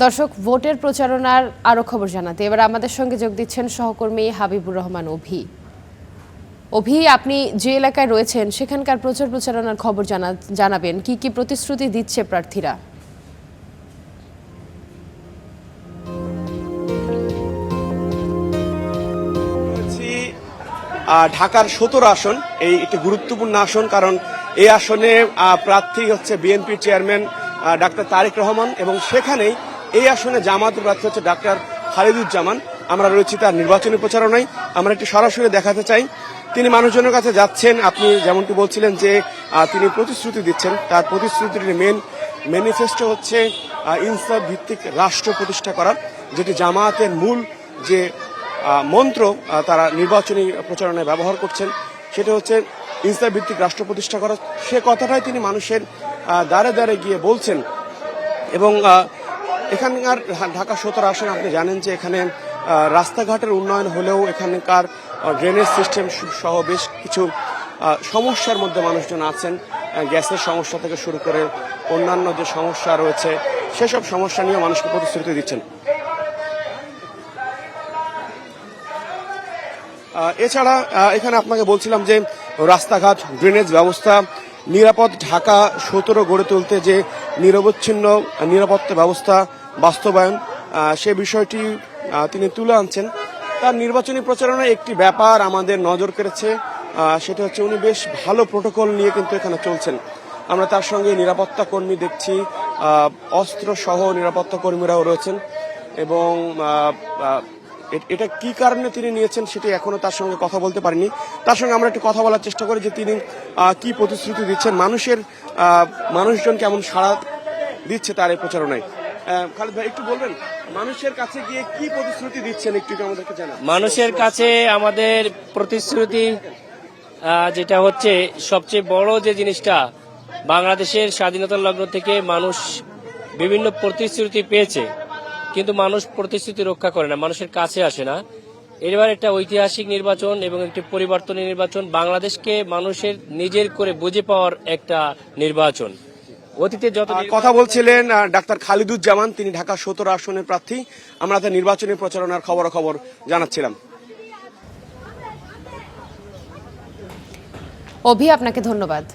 দর্শক, ভোটের প্রচারণার আরো খবর জানাতে এবার আমাদের সঙ্গে যোগ দিচ্ছেন সহকর্মী হাবিবুর রহমান অভি। আপনি যে এলাকায় রয়েছেন সেখানকার প্রচারণার খবর জানাবেন। কি কি প্রতিশ্রুতি দিচ্ছে প্রার্থীরা? ঢাকার 17 আসন, এই একটি গুরুত্বপূর্ণ আসন, কারণ এই আসনে প্রার্থী হচ্ছে বিএনপি চেয়ারম্যান ডাক্তার তারেক রহমান, এবং সেখানেই এই আসনে জামাত প্রার্থী হচ্ছে ডাক্তার খালিদুজ্জামান। আমরা রয়েছি তার নির্বাচনী প্রচারণায়। আমরা একটু সরাসরি দেখাতে চাই তিনি মানুষজনের কাছে যাচ্ছেন। আপনি যেমনটি বলছিলেন যে তিনি প্রতিশ্রুতি দিচ্ছেন, তার প্রতিশ্রুতির ম্যানিফেস্টো হচ্ছে ইনসাফ ভিত্তিক রাষ্ট্র প্রতিষ্ঠা করা, যেটি জামায়াতের মূল যে মন্ত্র তারা নির্বাচনী প্রচারণায় ব্যবহার করছেন, সেটা হচ্ছে ইনসাফ ভিত্তিক রাষ্ট্র প্রতিষ্ঠা করা। সে কথাটাই তিনি মানুষের দ্বারে দ্বারে গিয়ে বলছেন। এবং এখানকার ঢাকা 17 আসনে আপনি জানেন যে এখানে রাস্তাঘাটের উন্নয়ন হলেও এখানকার ড্রেনেজ সিস্টেম সহ বেশ কিছু সমস্যার মধ্যে মানুষজন আছেন। গ্যাসের সমস্যা থেকে শুরু করে অন্যান্য যে সমস্যা রয়েছে সেসব সমস্যা নিয়ে মানুষকে প্রতিশ্রুতি দিচ্ছেন। এছাড়া এখানে আপনাকে বলছিলাম যে রাস্তাঘাট, ড্রেনেজ ব্যবস্থা, নিরাপদ ঢাকা 17 গড়ে তুলতে যে নিরবচ্ছিন্ন নিরাপত্তা ব্যবস্থা বাস্তবায়ন, সে বিষয়টি তিনি তুলে আনছেন। তার নির্বাচনী প্রচারণায় একটি ব্যাপার আমাদের নজর কেড়েছে, সেটা হচ্ছে উনি বেশ ভালো প্রোটোকল নিয়ে কিন্তু এখানে চলছেন। আমরা তার সঙ্গে নিরাপত্তা কর্মী দেখছি, অস্ত্র সহ নিরাপত্তা কর্মীরাও রয়েছেন, এবং এটা কি কারণে তিনি নিয়েছেন সেটি এখনো তার সঙ্গে কথা বলতে পারিনি। তার সঙ্গে আমরা একটু কথা বলার চেষ্টা করি যে তিনি কি প্রতিশ্রুতি দিচ্ছেন, মানুষজন কেমন সাড়া দিচ্ছে তার এই প্রচারণায়। খালিদ ভাই, একটু বলবেন মানুষের কাছে গিয়ে কি প্রতিশ্রুতি দিচ্ছেন, একটু আমাদেরকে জানান। মানুষের কাছে আমাদের প্রতিশ্রুতি যেটা হচ্ছে সবচেয়ে বড় যে জিনিসটা, বাংলাদেশের স্বাধীনতার লগ্ন থেকে মানুষ বিভিন্ন প্রতিশ্রুতি পেয়েছে, কিন্তু মানুষ প্রতিশ্রুতি রক্ষা করে না, মানুষের কাছে আসে না। এবার একটা ঐতিহাসিক নির্বাচন এবং একটি পরিবর্তনের নির্বাচন, বাংলাদেশকে মানুষের নিজের করে বুঝে পাওয়ার একটা নির্বাচন। অতীতে যত কথা বলছিলেন ডাক্তার খালিদুজ্জামান, তিনি ঢাকা 17 আসনের প্রার্থী। আমরা তার নির্বাচনী প্রচারণার খবর জানাচ্ছিলাম। অভি, আপনাকে ধন্যবাদ।